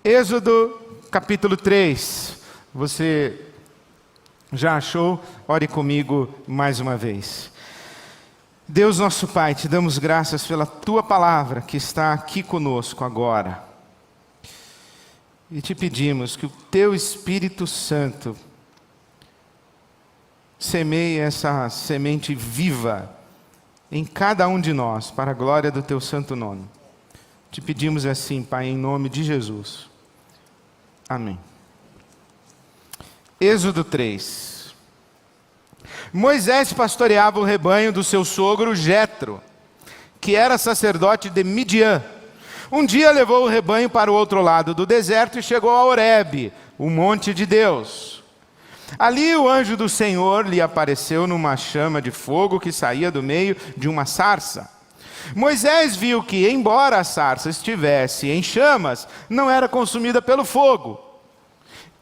Êxodo capítulo 3. Você já achou? Ore comigo mais uma vez. Deus nosso Pai, te damos graças pela Tua palavra que está aqui conosco agora. E te pedimos que o Teu Espírito Santo semeie essa semente viva em cada um de nós, para a glória do Teu santo nome. Te pedimos assim, Pai, em nome de Jesus. Amém. Êxodo 3. Moisés pastoreava o rebanho do seu sogro Jetro, que era sacerdote de Midian. Um dia levou o rebanho para o outro lado do deserto e chegou a Horebe, o monte de Deus. Ali o anjo do Senhor lhe apareceu numa chama de fogo que saía do meio de uma sarça. Moisés viu que, embora a sarça estivesse em chamas, não era consumida pelo fogo.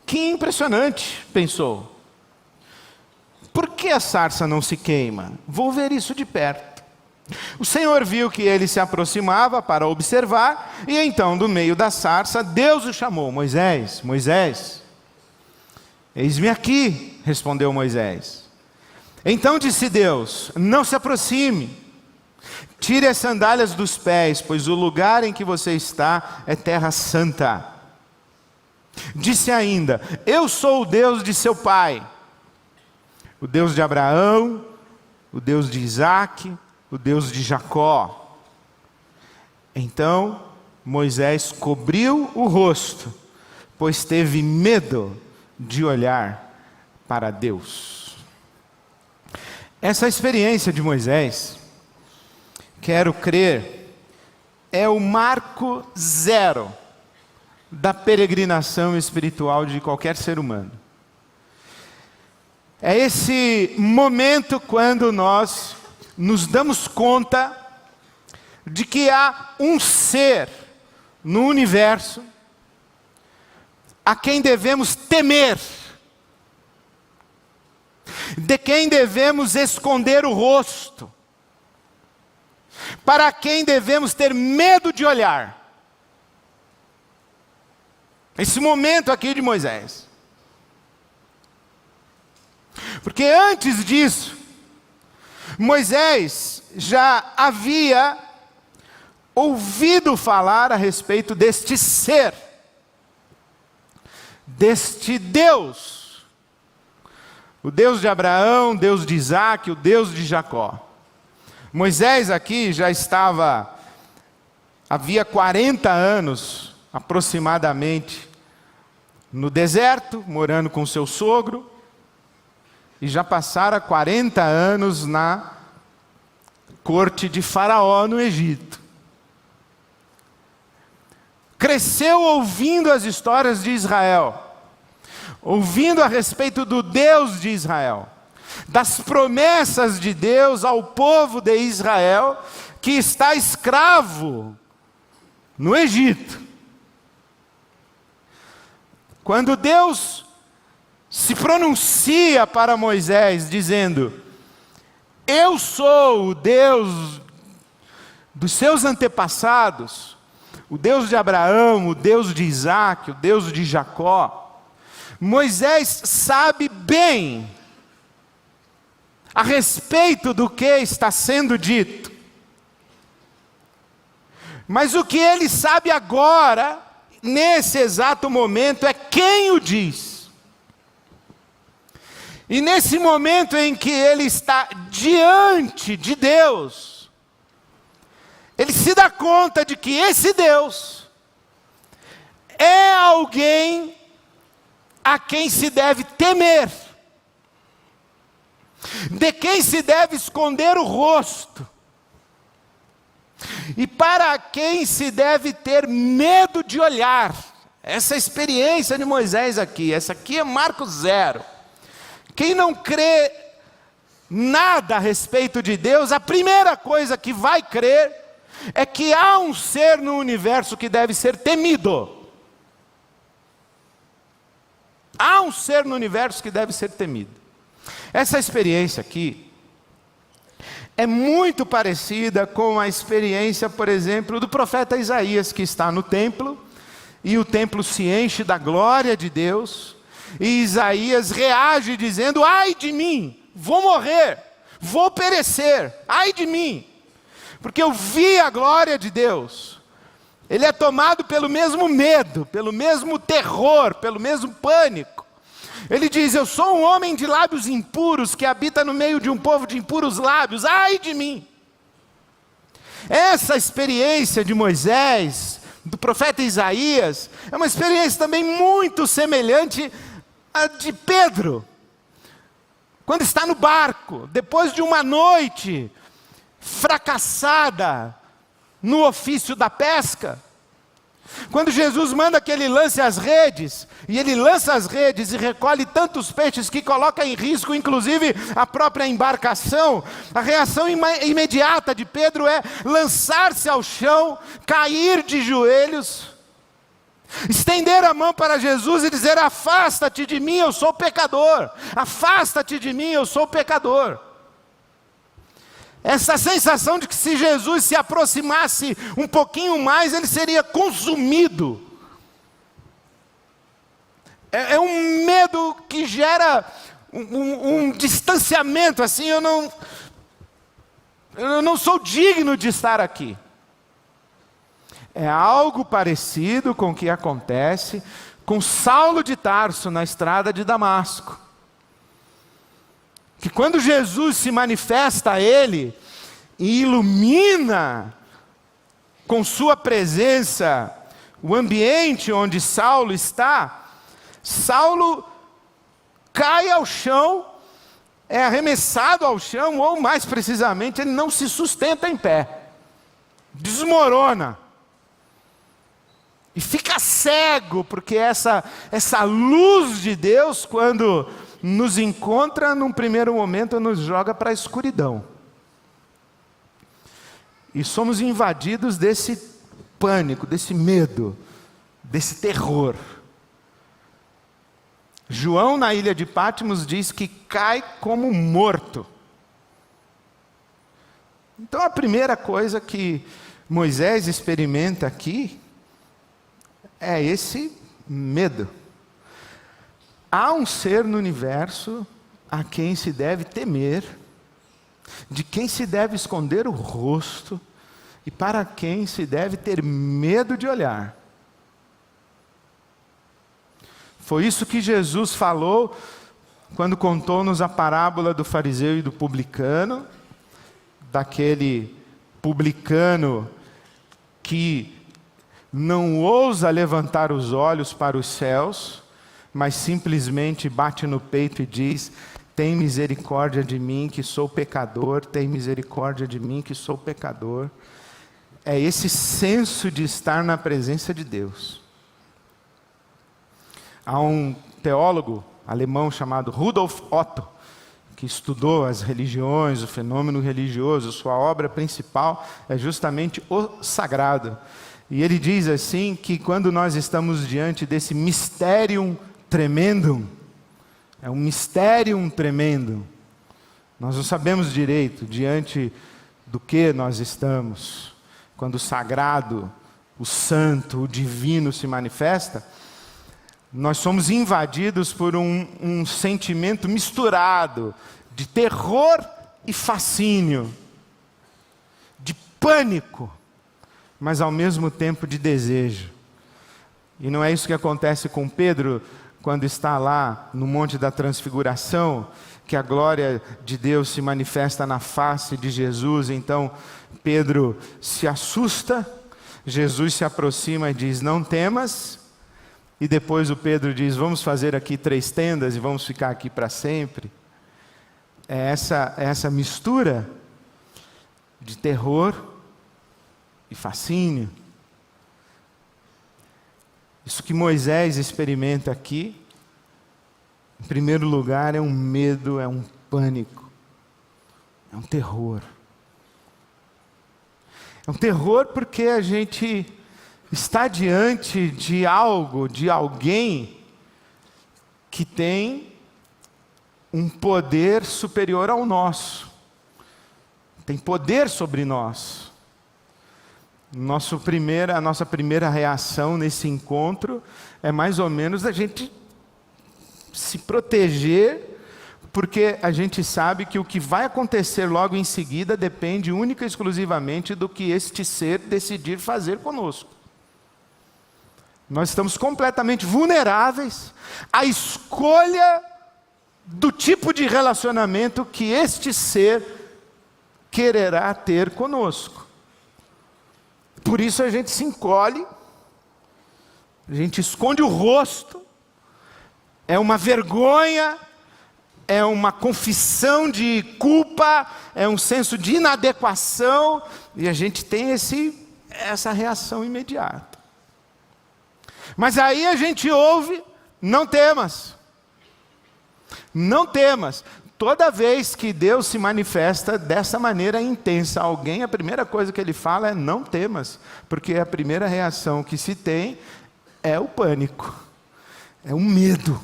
Que impressionante, pensou. Por que a sarça não se queima? Vou ver isso de perto. O Senhor viu que ele se aproximava para observar, e então, do meio da sarça, Deus o chamou: Moisés, Moisés. Eis-me aqui, respondeu Moisés. Então disse Deus: não se aproxime. Tire as sandálias dos pés, pois o lugar em que você está é terra santa. Disse ainda: eu sou o Deus de seu pai, o Deus de Abraão, o Deus de Isaque, o Deus de Jacó. Então Moisés cobriu o rosto, pois teve medo de olhar para Deus. Essa experiência de Moisés, quero crer, é o marco zero da peregrinação espiritual de qualquer ser humano. É esse momento quando nós nos damos conta de que há um ser no universo a quem devemos temer, de quem devemos esconder o rosto, para quem devemos ter medo de olhar. Esse momento aqui de Moisés. Porque antes disso, Moisés já havia ouvido falar a respeito deste ser, deste Deus, o Deus de Abraão, Deus de Isaque, o Deus de Jacó. Moisés aqui já estava, havia 40 anos aproximadamente, no deserto, morando com seu sogro, e já passara 40 anos na corte de Faraó no Egito. Cresceu ouvindo as histórias de Israel, ouvindo a respeito do Deus de Israel, das promessas de Deus ao povo de Israel, que está escravo no Egito. Quando Deus se pronuncia para Moisés, dizendo: eu sou o Deus dos seus antepassados, o Deus de Abraão, o Deus de Isaque, o Deus de Jacó, Moisés sabe bem a respeito do que está sendo dito. Mas o que ele sabe agora, nesse exato momento, é quem o diz. E nesse momento em que ele está diante de Deus, ele se dá conta de que esse Deus é alguém a quem se deve temer, de quem se deve esconder o rosto, e para quem se deve ter medo de olhar. Essa experiência de Moisés aqui, essa aqui é marco zero. Quem não crê nada a respeito de Deus, a primeira coisa que vai crer é que há um ser no universo que deve ser temido. Há um ser no universo que deve ser temido. Essa experiência aqui é muito parecida com a experiência, por exemplo, do profeta Isaías, que está no templo e o templo se enche da glória de Deus, e Isaías reage dizendo: ai de mim, vou morrer, vou perecer, ai de mim, porque eu vi a glória de Deus. Ele é tomado pelo mesmo medo, pelo mesmo terror, pelo mesmo pânico. Ele diz: eu sou um homem de lábios impuros, que habita no meio de um povo de impuros lábios, ai de mim. Essa experiência de Moisés, do profeta Isaías, é uma experiência também muito semelhante à de Pedro, quando está no barco, depois de uma noite fracassada no ofício da pesca, quando Jesus manda que ele lance as redes, e ele lança as redes e recolhe tantos peixes que coloca em risco inclusive a própria embarcação, a reação imediata de Pedro é lançar-se ao chão, cair de joelhos, estender a mão para Jesus e dizer: afasta-te de mim, eu sou pecador, afasta-te de mim, eu sou pecador. Essa sensação de que se Jesus se aproximasse um pouquinho mais, ele seria consumido. É um medo que gera um distanciamento, assim, eu não sou digno de estar aqui. É algo parecido com o que acontece com Saulo de Tarso na estrada de Damasco. Que quando Jesus se manifesta a ele e ilumina com sua presença o ambiente onde Saulo está, Saulo cai ao chão, é arremessado ao chão, ou mais precisamente, ele não se sustenta em pé, desmorona. E fica cego, porque essa luz de Deus, quando nos encontra, num primeiro momento, nos joga para a escuridão. E somos invadidos desse pânico, desse medo, desse terror. João, na ilha de Patmos, diz que cai como morto. Então a primeira coisa que Moisés experimenta aqui é esse medo. Há um ser no universo a quem se deve temer, de quem se deve esconder o rosto e para quem se deve ter medo de olhar. Foi isso que Jesus falou quando contou-nos a parábola do fariseu e do publicano, daquele publicano que não ousa levantar os olhos para os céus, mas simplesmente bate no peito e diz: tem misericórdia de mim que sou pecador, tem misericórdia de mim que sou pecador. É esse senso de estar na presença de Deus. Há um teólogo alemão chamado Rudolf Otto, que estudou as religiões, o fenômeno religioso. Sua obra principal é justamente o sagrado. E ele diz assim, que quando nós estamos diante desse mysterium tremendum, é um mistério tremendo, nós não sabemos direito diante do que nós estamos. Quando o sagrado, o santo, o divino se manifesta, nós somos invadidos por um sentimento misturado de terror e fascínio, de pânico, mas ao mesmo tempo de desejo. E não é isso que acontece com Pedro, quando está lá no Monte da Transfiguração, que a glória de Deus se manifesta na face de Jesus. Então Pedro se assusta, Jesus se aproxima e diz: não temas. E depois o Pedro diz: vamos fazer aqui 3 tendas e vamos ficar aqui para sempre. É essa mistura de terror e fascínio. Isso que Moisés experimenta aqui, em primeiro lugar, é um medo, é um pânico, é um terror. É um terror porque a gente está diante de algo, de alguém que tem um poder superior ao nosso, tem poder sobre nós. A nossa primeira reação nesse encontro é mais ou menos a gente se proteger, porque a gente sabe que o que vai acontecer logo em seguida depende única e exclusivamente do que este ser decidir fazer conosco. Nós estamos completamente vulneráveis à escolha do tipo de relacionamento que este ser quererá ter conosco. Por isso a gente se encolhe, a gente esconde o rosto, é uma vergonha, é uma confissão de culpa, é um senso de inadequação, e a gente tem essa reação imediata. Mas aí a gente ouve, não temas. Não temas. Toda vez que Deus se manifesta dessa maneira intensa a alguém, a primeira coisa que Ele fala é não temas, porque a primeira reação que se tem é o pânico, é o medo.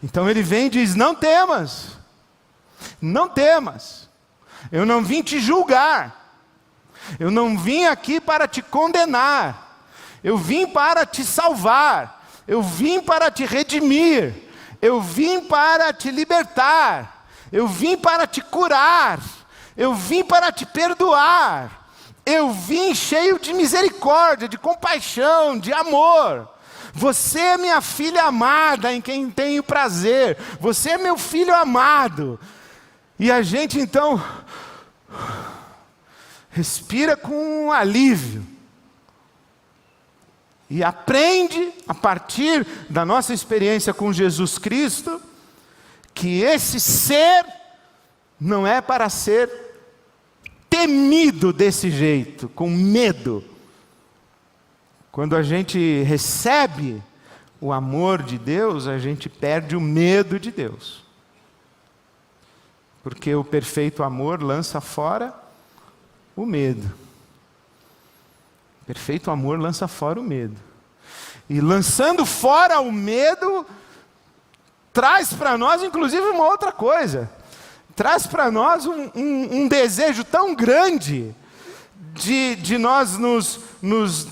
Então Ele vem e diz, não temas, não temas, eu não vim te julgar, eu não vim aqui para te condenar, eu vim para te salvar, eu vim para te redimir, eu vim para te libertar, eu vim para te curar, eu vim para te perdoar, eu vim cheio de misericórdia, de compaixão, de amor. Você é minha filha amada, em quem tenho prazer, você é meu filho amado. E a gente então respira com um alívio. E aprende, a partir da nossa experiência com Jesus Cristo, que esse ser não é para ser temido desse jeito, com medo. Quando a gente recebe o amor de Deus, a gente perde o medo de Deus. Porque o perfeito amor lança fora o medo. Perfeito amor lança fora o medo. E lançando fora o medo, traz para nós, inclusive, uma outra coisa. Traz para nós um desejo tão grande de nós nos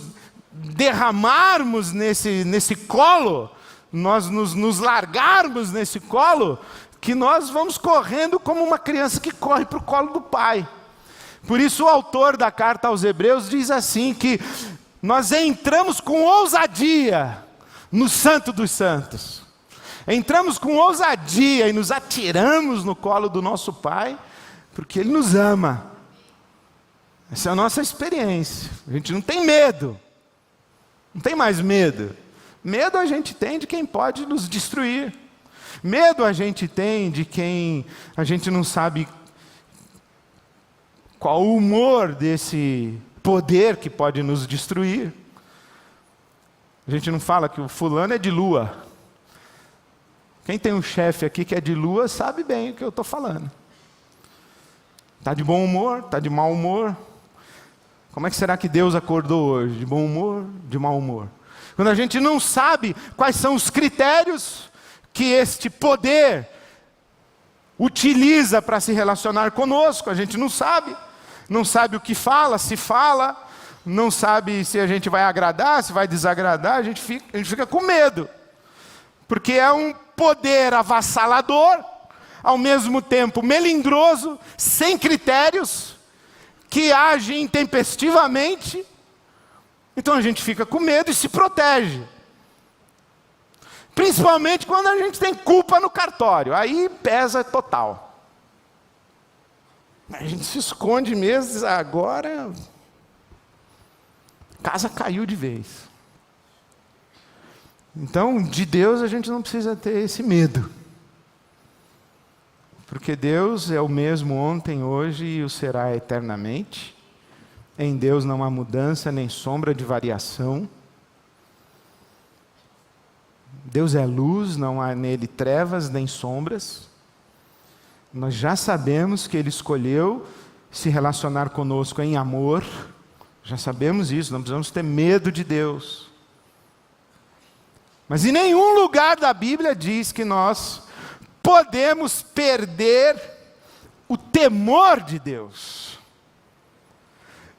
derramarmos nesse colo, nós nos largarmos nesse colo, que nós vamos correndo como uma criança que corre para o colo do pai. Por isso o autor da carta aos Hebreus diz assim, que nós entramos com ousadia no Santo dos Santos. Entramos com ousadia e nos atiramos no colo do nosso Pai, porque Ele nos ama. Essa é a nossa experiência. A gente não tem medo. Não tem mais medo. Medo a gente tem de quem pode nos destruir. Medo a gente tem de quem a gente não sabe qual o humor desse poder que pode nos destruir. A gente não fala que o fulano é de lua. Quem tem um chefe aqui que é de lua sabe bem o que eu estou falando. Está de bom humor, está de mau humor. Como é que será que Deus acordou hoje? De bom humor, de mau humor? Quando a gente não sabe quais são os critérios que este poder utiliza para se relacionar conosco, a gente não sabe. Não sabe o que fala, se fala, não sabe se a gente vai agradar, se vai desagradar, a gente fica com medo. Porque é um poder avassalador, ao mesmo tempo melindroso, sem critérios, que age intempestivamente. Então a gente fica com medo e se protege. Principalmente quando a gente tem culpa no cartório, aí pesa total. A gente se esconde mesmo, agora a casa caiu de vez. Então, de Deus a gente não precisa ter esse medo. Porque Deus é o mesmo ontem, hoje e o será eternamente. Em Deus não há mudança, nem sombra de variação. Deus é luz, não há nele trevas nem sombras. Nós já sabemos que Ele escolheu se relacionar conosco em amor. Já sabemos isso, não precisamos ter medo de Deus. Mas em nenhum lugar da Bíblia diz que nós podemos perder o temor de Deus.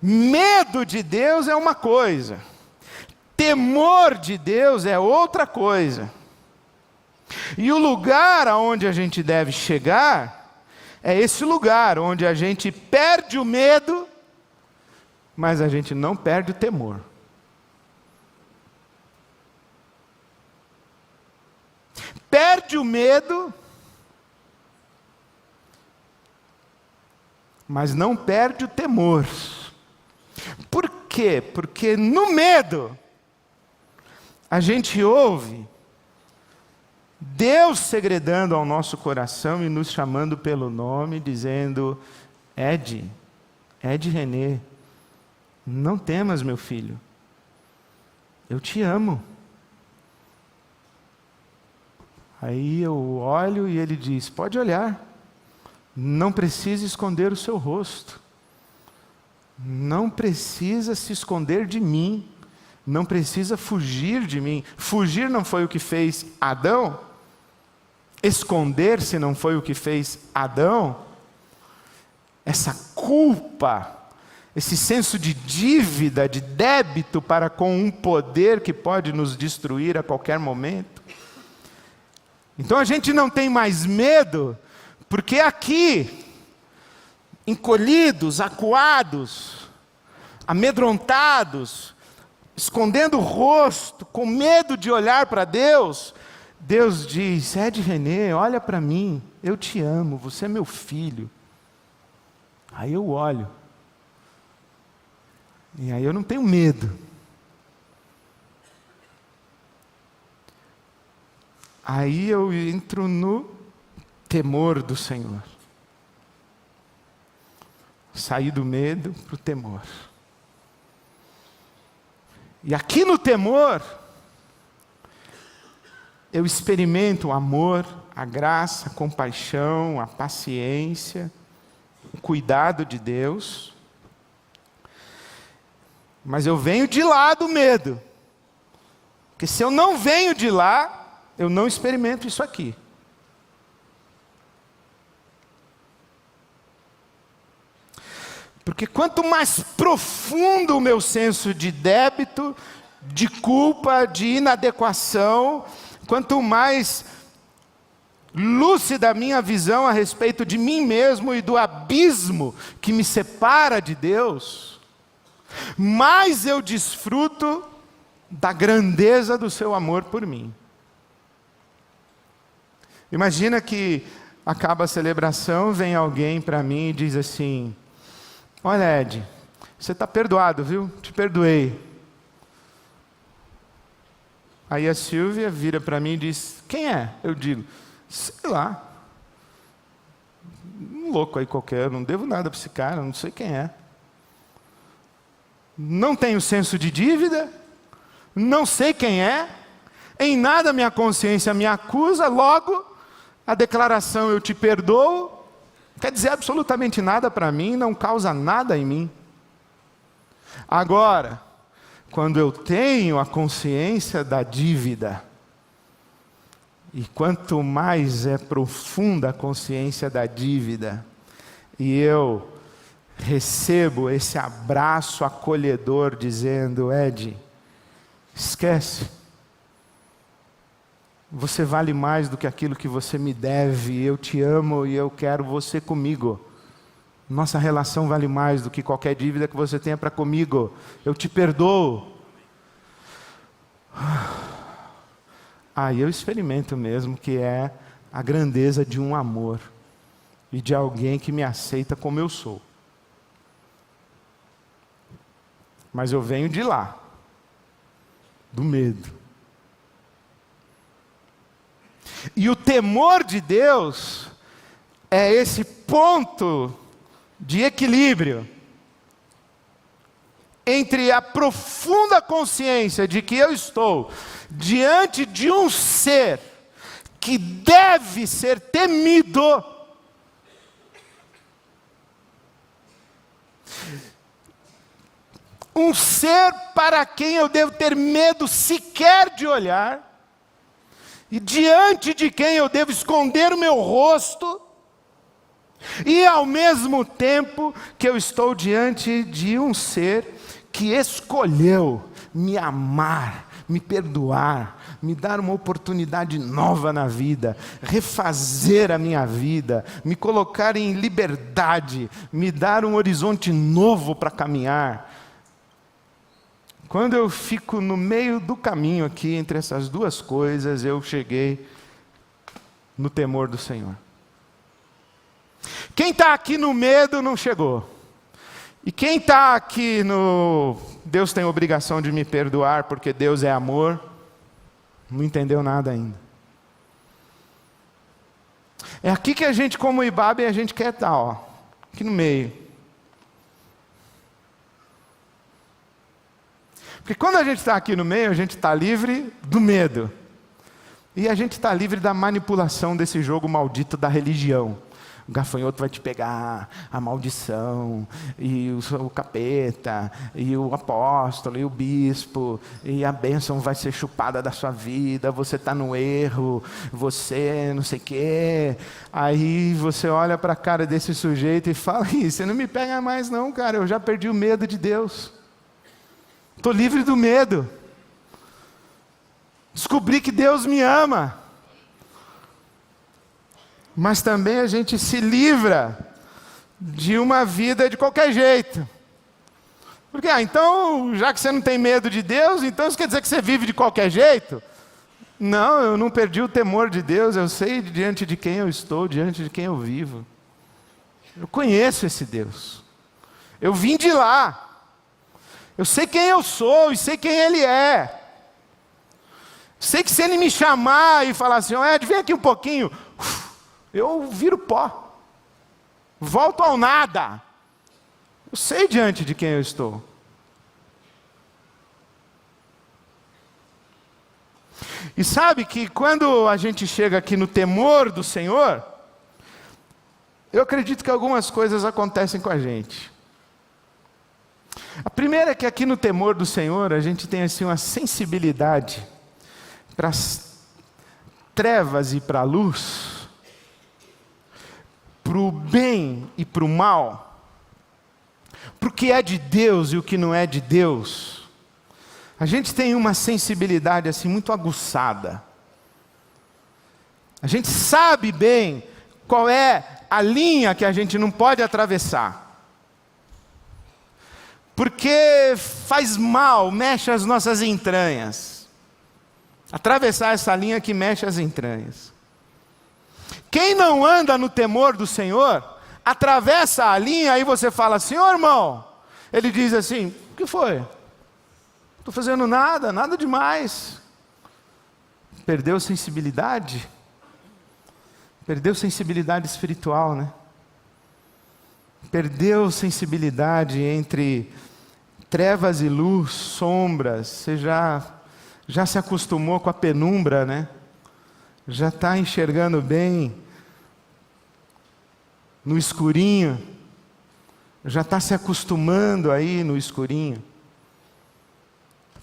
Medo de Deus é uma coisa, temor de Deus é outra coisa. E o lugar aonde a gente deve chegar é esse lugar onde a gente perde o medo, mas a gente não perde o temor. Perde o medo, mas não perde o temor. Por quê? Porque no medo, a gente ouve Deus segredando ao nosso coração e nos chamando pelo nome, dizendo: Ed Renê, não temas, meu filho, eu te amo. Aí eu olho e ele diz: pode olhar, não precisa esconder o seu rosto, não precisa se esconder de mim, não precisa fugir de mim. Fugir não foi o que fez Adão? Esconder-se não foi o que fez Adão? Essa culpa, esse senso de dívida, de débito para com um poder que pode nos destruir a qualquer momento. Então a gente não tem mais medo, porque aqui, encolhidos, acuados, amedrontados, escondendo o rosto, com medo de olhar para Deus, Deus diz: Ed Renê, olha para mim, eu te amo, você é meu filho. Aí eu olho, e aí eu não tenho medo. Aí eu entro no temor do Senhor. Saí do medo para o temor. E aqui no temor, eu experimento o amor, a graça, a compaixão, a paciência, o cuidado de Deus. Mas eu venho de lá do medo. Porque se eu não venho de lá, eu não experimento isso aqui. Porque quanto mais profundo o meu senso de débito, de culpa, de inadequação, quanto mais lúcida a minha visão a respeito de mim mesmo e do abismo que me separa de Deus, mais eu desfruto da grandeza do seu amor por mim. Imagina que acaba a celebração, vem alguém para mim e diz assim: olha, Ed, você está perdoado, viu? Te perdoei. Aí a Silvia vira para mim e diz: quem é? Eu digo: sei lá, um louco aí qualquer, não devo nada para esse cara, não sei quem é. Não tenho senso de dívida, não sei quem é, em nada minha consciência me acusa, logo a declaração eu te perdoo, quer dizer absolutamente nada para mim, não causa nada em mim. Agora, quando eu tenho a consciência da dívida, e quanto mais é profunda a consciência da dívida, e eu recebo esse abraço acolhedor dizendo: Ed, esquece, você vale mais do que aquilo que você me deve, eu te amo e eu quero você comigo. Nossa relação vale mais do que qualquer dívida que você tenha para comigo. Eu te perdoo. Aí eu experimento mesmo que é a grandeza de um amor e de alguém que me aceita como eu sou. Mas eu venho de lá, do medo. E o temor de Deus é esse ponto de equilíbrio entre a profunda consciência de que eu estou diante de um ser que deve ser temido, um ser para quem eu devo ter medo sequer de olhar, e diante de quem eu devo esconder o meu rosto, E ao mesmo tempo que eu estou diante de um ser que escolheu me amar, me perdoar, me dar uma oportunidade nova na vida, refazer a minha vida, me colocar em liberdade, me dar um horizonte novo para caminhar. Quando eu fico no meio do caminho aqui, entre essas duas coisas, eu cheguei no temor do Senhor. Quem está aqui no medo não chegou. E quem está aqui no Deus tem obrigação de me perdoar porque Deus é amor, não entendeu nada ainda. É aqui que a gente, como Ibabe, a gente quer estar, ó, aqui no meio. Porque quando a gente está aqui no meio, a gente está livre do medo. E a gente está livre da manipulação desse jogo maldito da religião. O gafanhoto vai te pegar, a maldição, e o capeta, e o apóstolo, e o bispo, e a bênção vai ser chupada da sua vida, você está no erro, você não sei o quê. Aí você olha para a cara desse sujeito e fala, você não me pega mais não, cara, eu já perdi o medo de Deus. Estou livre do medo. Descobri que Deus me ama. Mas também a gente se livra de uma vida de qualquer jeito. Porque, então, já que você não tem medo de Deus, então isso quer dizer que você vive de qualquer jeito? Não, eu não perdi o temor de Deus, eu sei diante de quem eu estou, diante de quem eu vivo. Eu conheço esse Deus. Eu vim de lá. Eu sei quem eu sou e sei quem Ele é. Sei que se Ele me chamar e falar assim, Ed, vem aqui um pouquinho, eu viro pó, volto ao nada. Eu sei diante de quem eu estou. E sabe que quando a gente chega aqui no temor do Senhor, eu acredito que algumas coisas acontecem com a gente. A primeira é que aqui no temor do Senhor, a gente tem assim uma sensibilidade para as trevas e para a luz, para o bem e para o mal, para o que é de Deus e o que não é de Deus. A gente tem uma sensibilidade assim muito aguçada. A gente sabe bem qual é a linha que a gente não pode atravessar. Porque faz mal, mexe as nossas entranhas. Atravessar essa linha que mexe as entranhas. Quem não anda no temor do Senhor, atravessa a linha, aí você fala assim, ô irmão, ele diz assim, o que foi? Não estou fazendo nada, nada demais. Perdeu sensibilidade? Perdeu sensibilidade espiritual, né? Perdeu sensibilidade entre trevas e luz, sombras. Você já se acostumou com a penumbra, né? Já está enxergando bem no escurinho. Já está se acostumando aí no escurinho.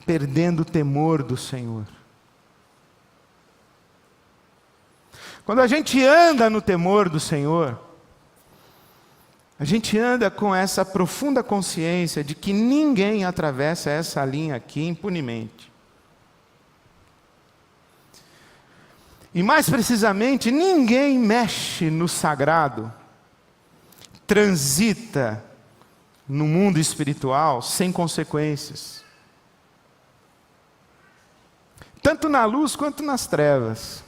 Perdendo o temor do Senhor. Quando a gente anda no temor do Senhor, a gente anda com essa profunda consciência de que ninguém atravessa essa linha aqui impunemente. E mais precisamente, ninguém mexe no sagrado, transita no mundo espiritual sem consequências. Tanto na luz quanto nas trevas.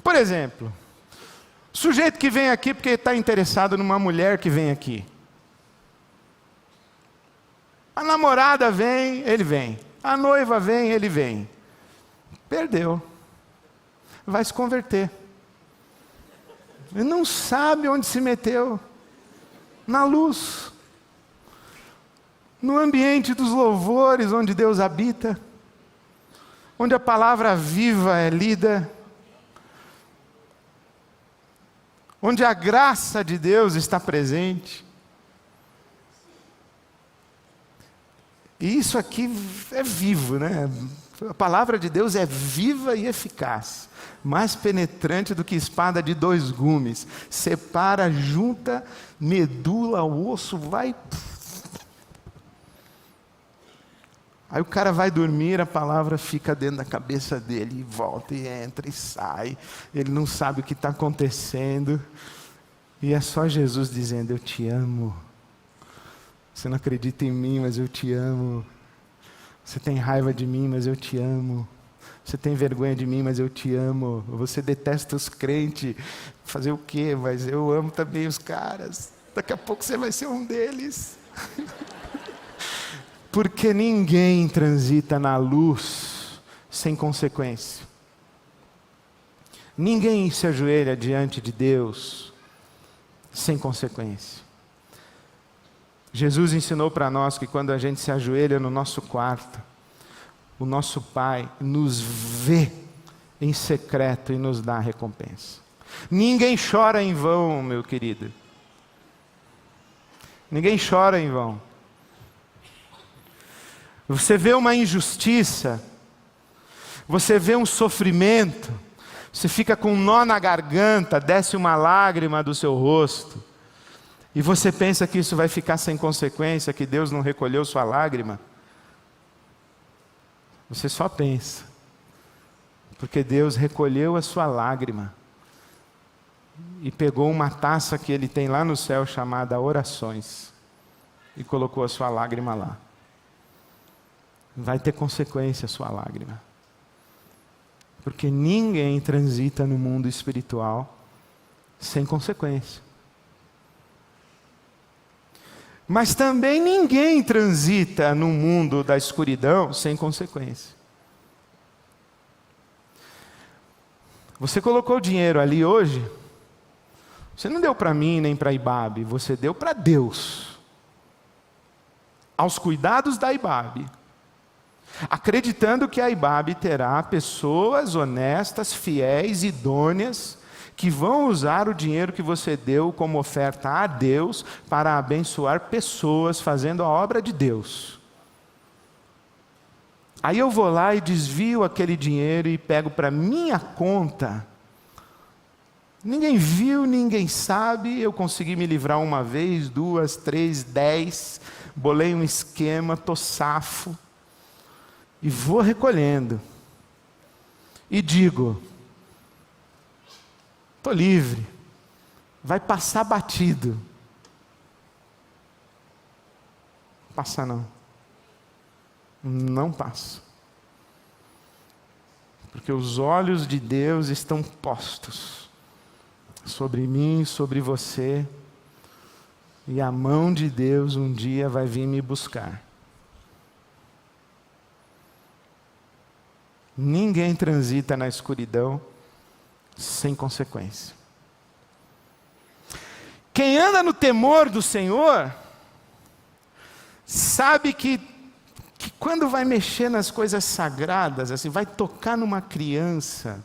Por exemplo, sujeito que vem aqui porque está interessado numa mulher que vem aqui. A namorada vem, ele vem. A noiva vem, ele vem. Perdeu. Vai se converter. Ele não sabe onde se meteu. Na luz. No ambiente dos louvores onde Deus habita. Onde a palavra viva é lida. Onde a graça de Deus está presente. E isso aqui é vivo, né? A palavra de Deus é viva e eficaz, mais penetrante do que espada de 2 gumes, separa, junta, medula, o osso, vai. Aí o cara vai dormir, a palavra fica dentro da cabeça dele, e volta e entra e sai, ele não sabe o que está acontecendo, e é só Jesus dizendo: eu te amo, você não acredita em mim, mas eu te amo. Você tem raiva de mim, mas eu te amo. Você tem vergonha de mim, mas eu te amo. Você detesta os crentes. Fazer o quê? Mas eu amo também os caras. Daqui a pouco você vai ser um deles. Porque ninguém transita na luz sem consequência. Ninguém se ajoelha diante de Deus sem consequência. Jesus ensinou para nós que quando a gente se ajoelha no nosso quarto, o nosso Pai nos vê em secreto e nos dá a recompensa. Ninguém chora em vão, meu querido. Ninguém chora em vão. Você vê uma injustiça, você vê um sofrimento, você fica com um nó na garganta, desce uma lágrima do seu rosto, e você pensa que isso vai ficar sem consequência, que Deus não recolheu sua lágrima. Você só pensa, porque Deus recolheu a sua lágrima e pegou uma taça que Ele tem lá no céu chamada orações e colocou a sua lágrima lá. Vai ter consequência a sua lágrima, porque ninguém transita no mundo espiritual sem consequência. Mas também ninguém transita no mundo da escuridão sem consequência. Você colocou dinheiro ali hoje, você não deu para mim nem para a IBAB, você deu para Deus, aos cuidados da IBAB, acreditando que a IBAB terá pessoas honestas, fiéis, idôneas, que vão usar o dinheiro que você deu como oferta a Deus para abençoar pessoas fazendo a obra de Deus. Aí eu vou lá e desvio aquele dinheiro e pego para minha conta. Ninguém viu, ninguém sabe, eu consegui me livrar uma vez, 2, 3, 10, bolei um esquema, estou safo, e vou recolhendo. E digo: estou livre, vai passar batido. Passa não. Não passa. Porque os olhos de Deus estão postos sobre mim e sobre você, e a mão de Deus um dia vai vir me buscar. Ninguém transita na escuridão sem consequência. Quem anda no temor do Senhor, sabe que quando vai mexer nas coisas sagradas, assim, vai tocar numa criança,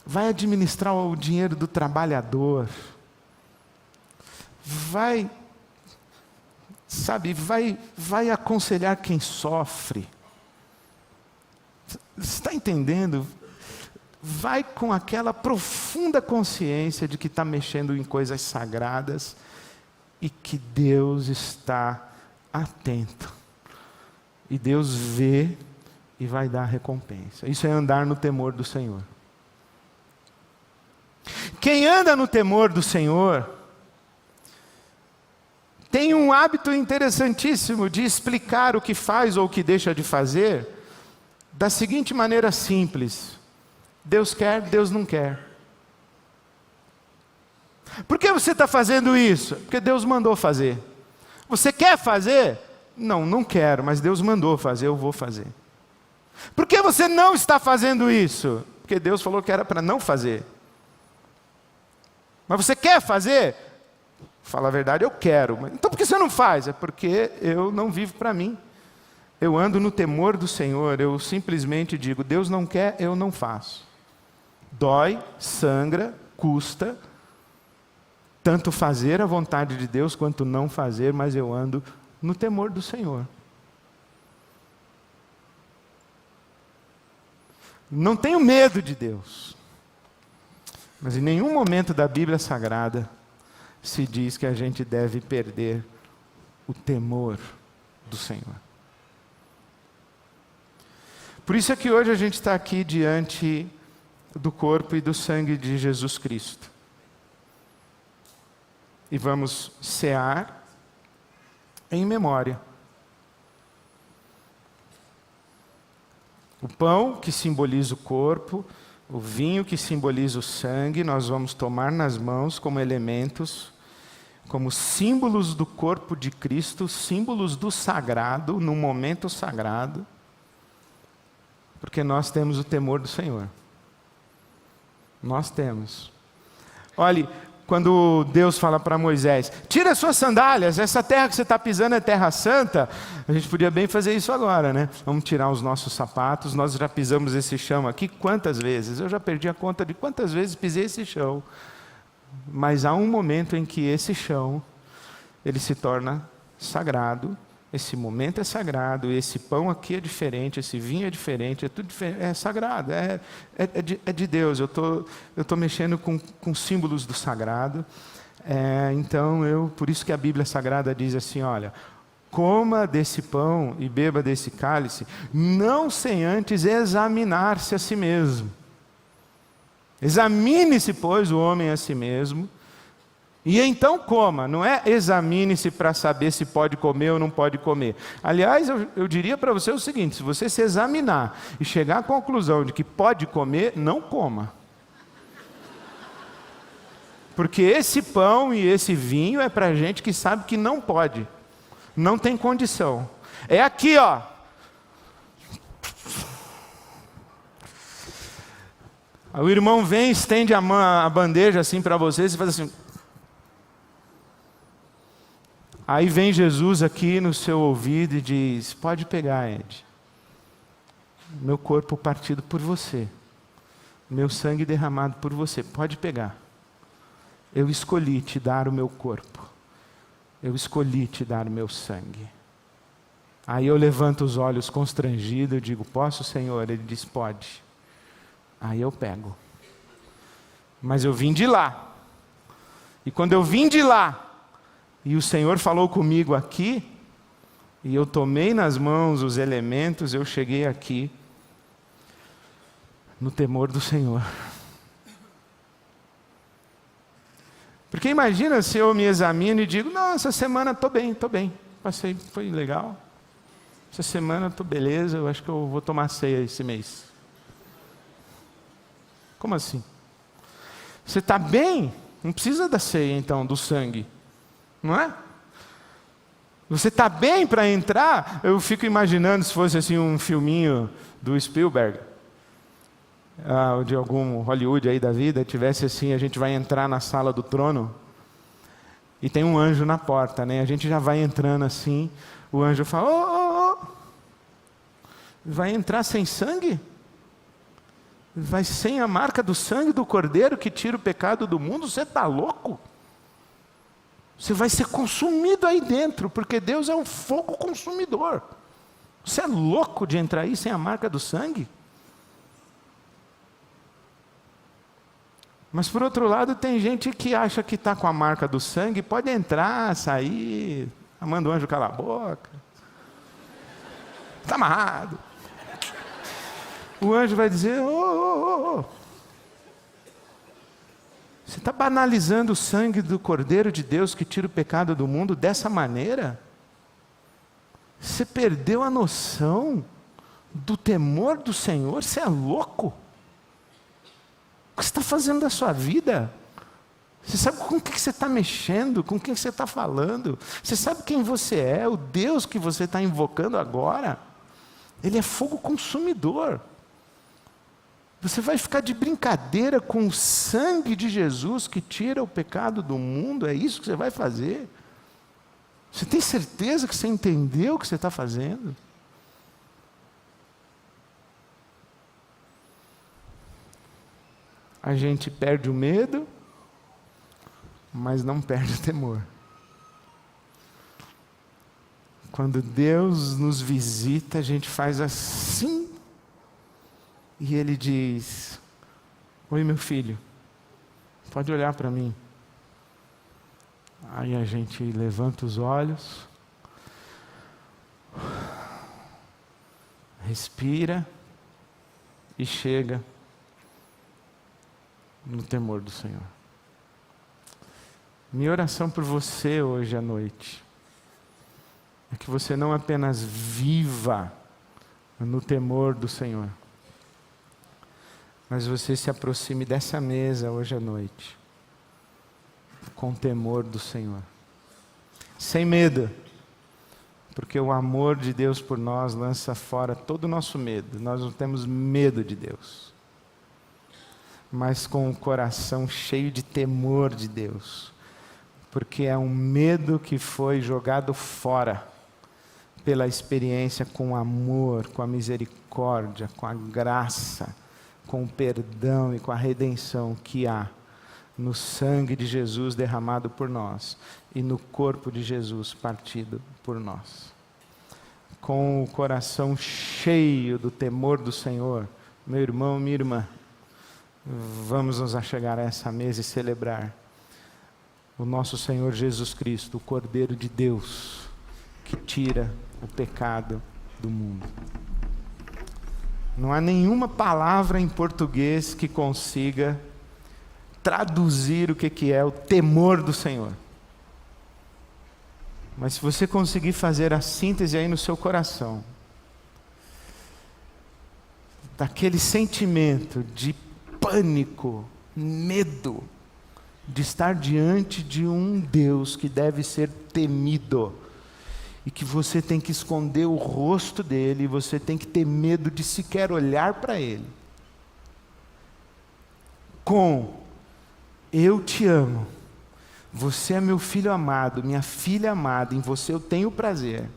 vai administrar o dinheiro do trabalhador, vai aconselhar quem sofre. Você está entendendo? Vai com aquela profunda consciência de que está mexendo em coisas sagradas e que Deus está atento. E Deus vê e vai dar recompensa. Isso é andar no temor do Senhor. Quem anda no temor do Senhor tem um hábito interessantíssimo de explicar o que faz ou o que deixa de fazer da seguinte maneira simples: Deus quer, Deus não quer. Por que você está fazendo isso? Porque Deus mandou fazer. Você quer fazer? Não, não quero, mas Deus mandou fazer, eu vou fazer. Por que você não está fazendo isso? Porque Deus falou que era para não fazer. Mas você quer fazer? Fala a verdade, eu quero. Então por que você não faz? É porque eu não vivo para mim. Eu ando no temor do Senhor, eu simplesmente digo: Deus não quer, eu não faço. Dói, sangra, custa, tanto fazer a vontade de Deus quanto não fazer, mas eu ando no temor do Senhor. Não tenho medo de Deus. Mas em nenhum momento da Bíblia Sagrada se diz que a gente deve perder o temor do Senhor. Por isso é que hoje a gente está aqui diante do corpo e do sangue de Jesus Cristo. E vamos cear em memória. O pão que simboliza o corpo, o vinho que simboliza o sangue, nós vamos tomar nas mãos como elementos, como símbolos do corpo de Cristo, símbolos do sagrado, num momento sagrado, porque nós temos o temor do Senhor. Nós temos. Olhe, quando Deus fala para Moisés, tira as suas sandálias, essa terra que você está pisando é terra santa, a gente podia bem fazer isso agora, né? Vamos tirar os nossos sapatos, nós já pisamos esse chão aqui quantas vezes? Eu já perdi a conta de quantas vezes pisei esse chão. Mas há um momento em que esse chão, ele se torna sagrado, esse momento é sagrado, esse pão aqui é diferente, esse vinho é diferente, é tudo diferente, é sagrado, é de Deus. Eu tô mexendo com símbolos do sagrado. Então, por isso que a Bíblia Sagrada diz assim, olha, coma desse pão e beba desse cálice, não sem antes examinar-se a si mesmo. Examine-se, pois, o homem a si mesmo, e então coma, não é examine-se para saber se pode comer ou não pode comer. Aliás, eu diria para você o seguinte, se você se examinar e chegar à conclusão de que pode comer, não coma. Porque esse pão e esse vinho é para gente que sabe que não pode, não tem condição. É aqui, ó. O irmão vem, estende a bandeja assim para vocês e faz assim. Aí vem Jesus aqui no seu ouvido e diz, pode pegar, Ed. Meu corpo partido por você. Meu sangue derramado por você. Pode pegar. Eu escolhi te dar o meu corpo. Eu escolhi te dar o meu sangue. Aí eu levanto os olhos constrangido e digo, posso, Senhor? Ele diz, pode. Aí eu pego. Mas eu vim de lá. E quando eu vim de lá, e o Senhor falou comigo aqui, e eu tomei nas mãos os elementos, eu cheguei aqui, no temor do Senhor. Porque imagina se eu me examino e digo, não, essa semana estou bem, passei, foi legal. Essa semana estou beleza, eu acho que eu vou tomar ceia esse mês. Como assim? Você está bem? Não precisa da ceia então, do sangue. Não é? Você está bem para entrar? Eu fico imaginando se fosse assim um filminho do Spielberg, ou de algum Hollywood aí da vida, tivesse assim, a gente vai entrar na sala do trono, e tem um anjo na porta, né? A gente já vai entrando assim, o anjo fala, vai entrar sem sangue? Vai sem a marca do sangue do Cordeiro que tira o pecado do mundo? Você está louco? Você vai ser consumido aí dentro, porque Deus é um fogo consumidor. Você é louco de entrar aí sem a marca do sangue? Mas por outro lado, tem gente que acha que está com a marca do sangue, pode entrar, sair, manda o anjo calar a boca. Está amarrado. O anjo vai dizer, você está banalizando o sangue do Cordeiro de Deus que tira o pecado do mundo dessa maneira? Você perdeu a noção do temor do Senhor? Você é louco? O que você está fazendo da sua vida? Você sabe com o que você está mexendo? Com quem você está falando? Você sabe quem você é? O Deus que você está invocando agora? Ele é fogo consumidor. Você vai ficar de brincadeira com o sangue de Jesus que tira o pecado do mundo? É isso que você vai fazer? Você tem certeza que você entendeu o que você está fazendo? A gente perde o medo, mas não perde o temor. Quando Deus nos visita, a gente faz assim, E ele diz: oi, meu filho, pode olhar para mim. Aí a gente levanta os olhos, respira e chega no temor do Senhor. Minha oração por você hoje à noite é que você não apenas viva no temor do Senhor, mas você se aproxime dessa mesa hoje à noite com temor do Senhor, sem medo, porque o amor de Deus por nós lança fora todo o nosso medo. Nós não temos medo de Deus, mas com o coração cheio de temor de Deus, porque é um medo que foi jogado fora pela experiência com o amor, com a misericórdia, com a graça, com o perdão e com a redenção que há no sangue de Jesus derramado por nós e no corpo de Jesus partido por nós. Com o coração cheio do temor do Senhor, meu irmão, minha irmã, vamos nos achegar a essa mesa e celebrar o nosso Senhor Jesus Cristo, o Cordeiro de Deus, que tira o pecado do mundo. Não há nenhuma palavra em português que consiga traduzir o que é o temor do Senhor. Mas se você conseguir fazer a síntese aí no seu coração, daquele sentimento de pânico, medo, de estar diante de um Deus que deve ser temido, e que você tem que esconder o rosto dele, e você tem que ter medo de sequer olhar para ele, com eu te amo, você é meu filho amado, minha filha amada, em você eu tenho prazer.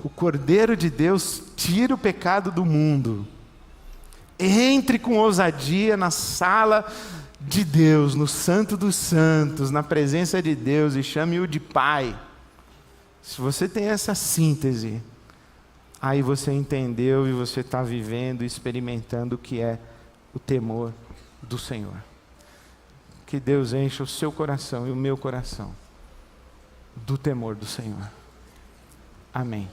O Cordeiro de Deus tira o pecado do mundo. Entre com ousadia na sala de Deus, no Santo dos Santos, na presença de Deus, e chame-o de Pai. Se você tem essa síntese, aí você entendeu e você está vivendo, experimentando o que é o temor do Senhor. Que Deus encha o seu coração e o meu coração do temor do Senhor. Amém.